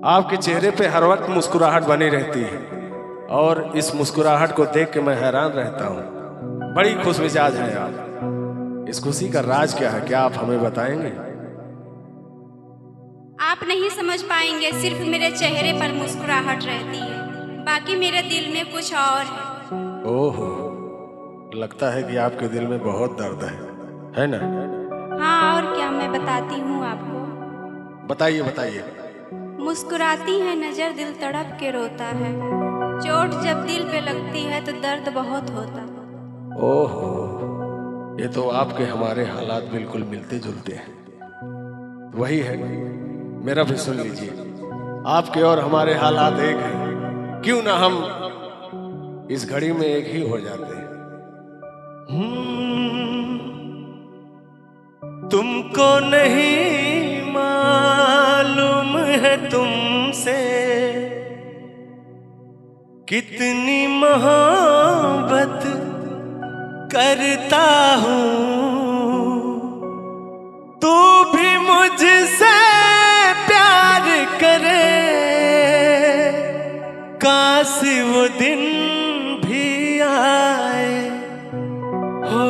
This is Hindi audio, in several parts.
आपके चेहरे पे हर वक्त मुस्कुराहट बनी रहती है और इस मुस्कुराहट को देख के मैं हैरान रहता हूँ। बड़ी खुश मिजाज हैं आप। इस खुशी का राज क्या है, क्या आप हमें बताएंगे? आप नहीं समझ पाएंगे, सिर्फ मेरे चेहरे पर मुस्कुराहट रहती है, बाकी मेरे दिल में कुछ और है। ओहो, लगता है कि आपके दिल में बहुत दर्द है ना? हाँ, और क्या, मैं बताती हूँ आपको। बताइए बताइए। मुस्कुराती है नजर, दिल तड़प के रोता है। चोट जब दिल पे लगती है तो दर्द बहुत होता है। ओहो, ये तो आपके हमारे हालात बिल्कुल मिलते जुलते हैं। वही है, मेरा भी सुन लीजिए। आपके और हमारे हालात एक हैं, क्यों ना हम इस घड़ी में एक ही हो जाते हैं। तुमको नहीं मालूम है तुमसे कितनी मोहब्बत करता हूँ, तू भी मुझसे प्यार करे, काश वो दिन भी आए हो।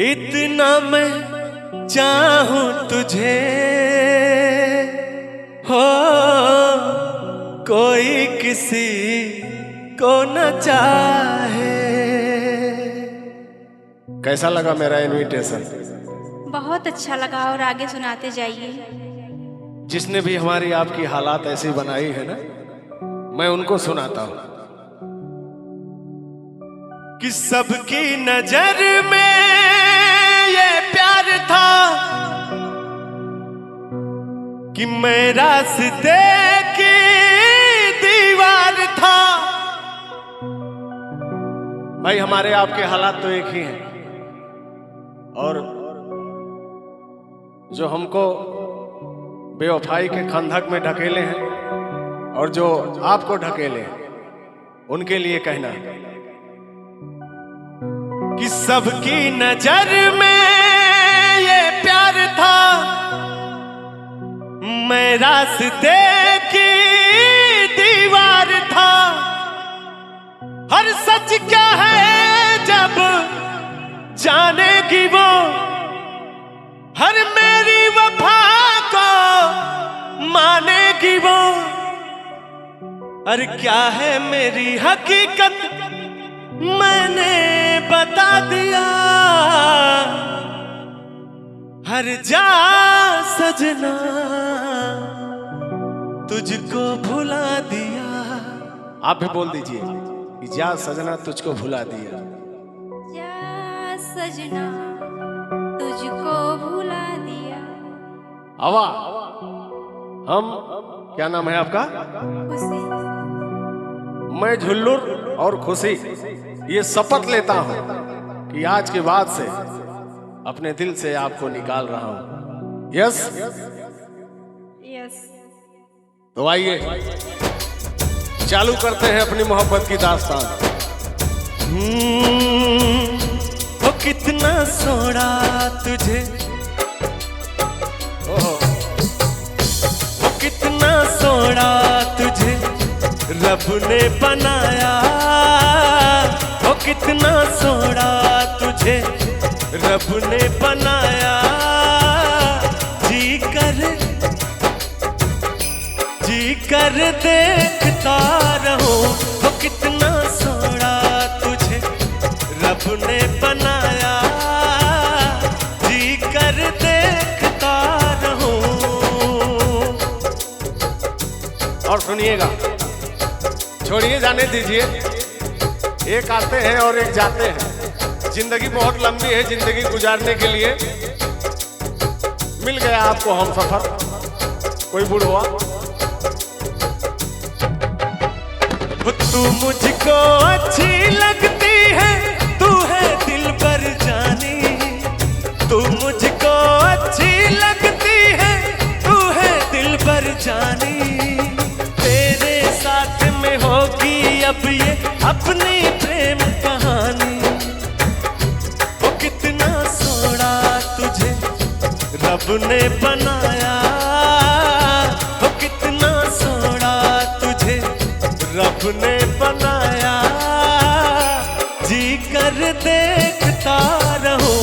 इतना मैं चाहूं तुझे हो, कोई किसी को न चाहे। कैसा लगा मेरा इनविटेशन? बहुत अच्छा लगा, और आगे सुनाते जाइए। जिसने भी हमारी आपकी हालात ऐसी बनाई है ना, मैं उनको सुनाता हूं कि सबकी नजर में ये प्यार था कि मैं रास्ते की दीवार था। भाई, हमारे आपके हालात तो एक ही हैं, और जो हमको बेवफाई के खंधक में ढकेले हैं और जो आपको ढकेले हैं, उनके लिए कहना कि सबकी नजर में ये प्यार था, मैं रास्ते की दीवार था। हर सच क्या है जब जानेगी वो, हर मेरी वफा को मानेगी वो। और क्या है मेरी हकीकत मैंने बता दिया, हर जा सजना तुझको भुला दिया। आप भी बोल दीजिए कि जा सजना तुझको भुला दिया। जा सजना तुझको भुला दिया। आवा, हम, क्या नाम है आपका? खुशी। मैं झुल्लुर और खुशी ये शपथ लेता हूं कि आज के बाद से अपने दिल से आपको निकाल रहा हूं। Yes yes. तो आइए चालू करते हैं अपनी मोहब्बत की दास्तान। ओ कितना सोना तुझे, ओ कितना सोना तुझे रब ने बनाया, ओ कितना सोना तुझे रब ने बनाया। जी कर देखता रहो, ओ कितना सोना तुझे रब ने बनाया। जी कर देखता रहो। और सुनिएगा, छोड़िए, जाने दीजिए। एक आते हैं और एक जाते हैं। जिंदगी बहुत लंबी है, जिंदगी गुजारने के लिए मिल गया आपको हम सफर, कोई बुढ़वा। तू मुझको अच्छी लगती है, तू है दिल पर जानी। तू मुझको अच्छी लगती है, तू है दिल पर जानी। तेरे साथ में होगी अब ये अपनी प्रेम कहानी। वो कितना सोना तुझे रब ने बनाया, रब ने बनाया जी कर देखता रहूं,